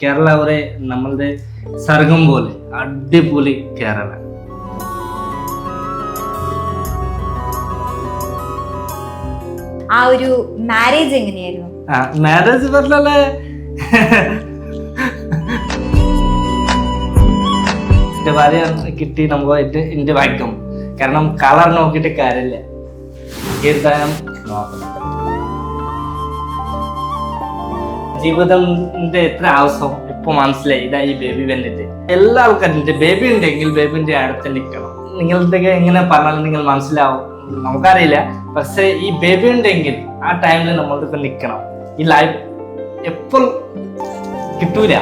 കേരള ഒരു നമ്മളുടെ സർഗം പോലെ അടിപൊളി കേരള. ആ ഒരു മാരേജ് എങ്ങനെയായിരുന്നു? മാരേജ് പറഞ്ഞാല് എന്റെ ഭാര്യ കിട്ടി നമുക്ക് എന്റെ ഭാഗ്യം. കാരണം കളർ നോക്കിയിട്ട് കാര്യമില്ല, ജീവിതം നോക്കണം. ജീവിതത്തിന്റെ എത്ര ആവശ്യം ഇപ്പൊ മനസ്സിലായി. ഇതാ ഈ ബേബി വന്നിട്ട് എല്ലാ ആൾക്കാരും ബേബി ഉണ്ടെങ്കിൽ ബേബിന്റെ അടുത്ത് നിൽക്കണം. നിങ്ങളുടെ എങ്ങനെ പറഞ്ഞാലും നിങ്ങൾ മനസ്സിലാവും, നമുക്കറിയില്ല. പക്ഷെ ഈ ബേബി ഉണ്ടെങ്കിൽ ആ ടൈമിൽ നമ്മൾക്ക് നിൽക്കണം. ഈ ലൈഫ് എപ്പോൾ കിട്ടൂല.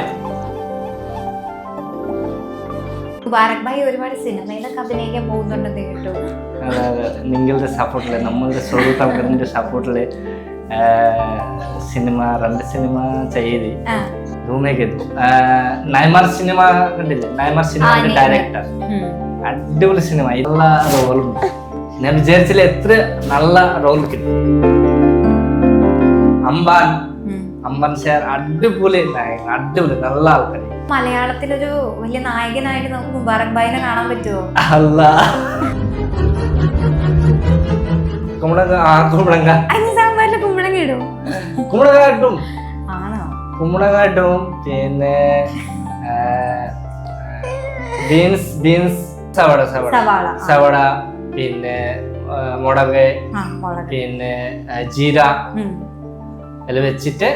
മുബാറക് ഭായി ഒരുപാട് സിനിമയിലൊക്കെ അഭിനയിക്കാൻ പോകുന്നുണ്ടെന്ന് കേട്ടു. അതെ, നിങ്ങളുടെ സപ്പോർട്ടില്, നമ്മളുടെ സുഹൃത്തുക്കളുടെ സപ്പോർട്ടില് സിനിമ 2 സിനിമ ചെയ്ത് ധൂമേക്കെത്തു. നൈമാർ സിനിമ കണ്ടില്ലേ? നൈമാർ സിനിമയുടെ ഡയറക്ടർ, അടിപൊളി സിനിമ. എല്ലാ റോളും ഞാൻ വിചാരിച്ചില്ല എത്ര നല്ല റോൾ കിട്ടും. അമ്പാൻ സാർ അടിപൊളി നായകൻ, അടിപൊളി നല്ല ആൾക്കാർ. മലയാളത്തിലൊരു വലിയ നായകനായിട്ട് നമുക്ക് മുബാറക് ഭായിനെ കാണാൻ പറ്റുമോ? അല്ല, കുമ്പളങ്ങ ഇടും, കുമ്പളങ്ങാട്ടും ആണോ? കുമ്പളങ്ങാട്ടും പിന്നെ ബീൻസ് സവട പിന്നെ മുളക് പിന്നെ ജീര എല്ലാം വെച്ചിട്ട്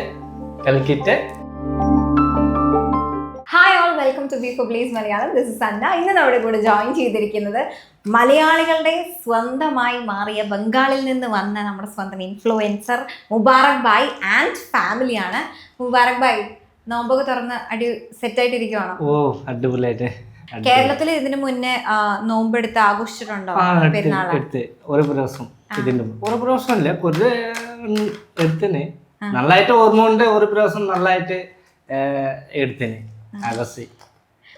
കലക്കിട്ട്. Hi all, welcome to B for please Malayalam. This is Sanna. ഇന്ന് നമ്മുടെ കൂടെ ജോയിൻ ചെയ്തിരിക്കുന്നത് മലയാളികളുടെ സ്വന്തമായി മാറിയ ബംഗാളിൽ നിന്ന് വന്ന നമ്മുടെ സ്വന്തം ഇൻഫ്ലുവൻസർ മുബാറക് ഭായ് ആൻഡ് ഫാമിലിയാണ്. മുബാറക് ഭായ്, നോമ്പൊക്കെ തുറന്ന് സെറ്റായിട്ടിരിക്കുവാണോ? ഓ, അടിപൊളിയായിട്ട്. കേരളത്തിൽ ഇതിനു മുന്നേ നോമ്പെടുത്ത് ആഘോഷിച്ചിട്ടുണ്ടോ? ഒരു പ്രാവശ്യം ഇല്ല, കുറേ എടുത്തേനെ. നന്നായിട്ട് ഓർമ്മ ഉണ്ട്. ഒരു പ്രാവശ്യം നന്നായിട്ട് എടുത്തേനെ ആഘോഷി.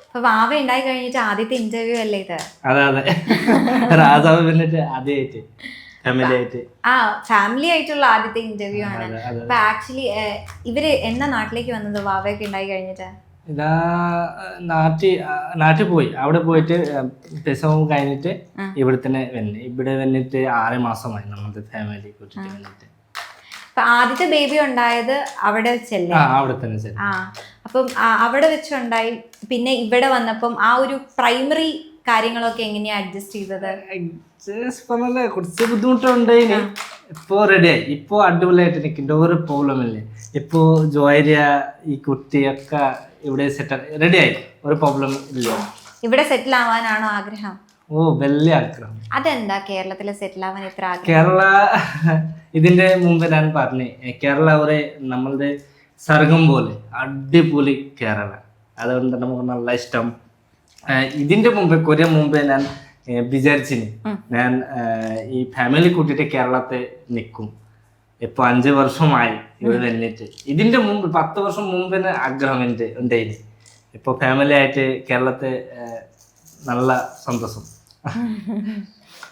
അപ്പൊ വാവ ഉണ്ടായി കഴിഞ്ഞിട്ട് ആദ്യത്തെ ഇന്റർവ്യൂ അല്ലേ ഇത്? അതെ, രാജാവ് വന്നിട്ട് ആദ്യമായിട്ട് ഫാമിലി ആയിട്ടുള്ള ആദ്യത്തെ ഇന്റർവ്യൂ ആണ്. അപ്പൊ ആക്ച്വലി ഇവര് എന്നാ നാട്ടിലേക്ക് വന്നത് വാവയൊക്കെ ഉണ്ടായി കഴിഞ്ഞിട്ട്? ഇതാ നാട്ടിൽ പോയി. അവിടെ പോയിട്ട് പ്രസവം കഴിഞ്ഞിട്ട് ഇവിടെ തന്നെ ഇവിടെ വന്നിട്ട് 6 മാസമായി നമ്മുടെ ഫാമിലി കൂട്ടിട്ട് വന്നിട്ട്. അപ്പൊ ആദ്യത്തെ ബേബി ഉണ്ടായത് അവിടെ വെച്ചല്ലേ? അവിടെ തന്നെ. അപ്പം അവിടെ വെച്ചുണ്ടായി. പിന്നെ ഇവിടെ വന്നപ്പം ആ ഒരു പ്രൈമറി കാര്യങ്ങളൊക്കെ എങ്ങനെയാ അഡ്ജസ്റ്റ് ചെയ്തത്? കുറച്ച് ബുദ്ധിമുട്ടുണ്ടായിന്. ഇപ്പൊ റെഡിയായി, ഇപ്പൊ അടിപൊളിയായിട്ട് നിൽക്കുന്നുണ്ട്, ഒരു പ്രോബ്ലം ഇല്ലേ. ഇപ്പൊ ജോയരിയ ഈ കുട്ടിയൊക്കെ ഇവിടെ റെഡിയായി, ഒരു പ്രോബ്ലം ഇല്ല. ഇവിടെ സെറ്റിൽ ആവാനാണോ ആഗ്രഹം? ഓ, വലിയ ആഗ്രഹം. അതെന്താ കേരളത്തിൽ സെറ്റിൽ ആവാൻ ഇത്ര ആഗ്രഹം? കേരള ഇതിന്റെ മുമ്പ് ഞാൻ പറഞ്ഞു, കേരള ഒരു നമ്മളുടെ സർഗം പോലെ അടിപൊളി കേരള. അതുകൊണ്ട് നമുക്ക് നല്ല ഇഷ്ടം. ഇതിന്റെ മുമ്പ് കുറേ മുമ്പേ ഞാൻ വിചാരിച്ചിന് ഞാൻ ഈ ഫാമിലി കൂട്ടിയിട്ട് കേരളത്തെ നിൽക്കും. ഇപ്പൊ 5 വർഷമായി ഇവിടെ വന്നിട്ട്. ഇതിന്റെ മുമ്പ് 10 വർഷം മുമ്പ് ആഗ്രഹം എൻ്റെ ഉണ്ടായിന്. ഇപ്പൊ ഫാമിലി ആയിട്ട് കേരളത്തെ നല്ല സന്തോഷം.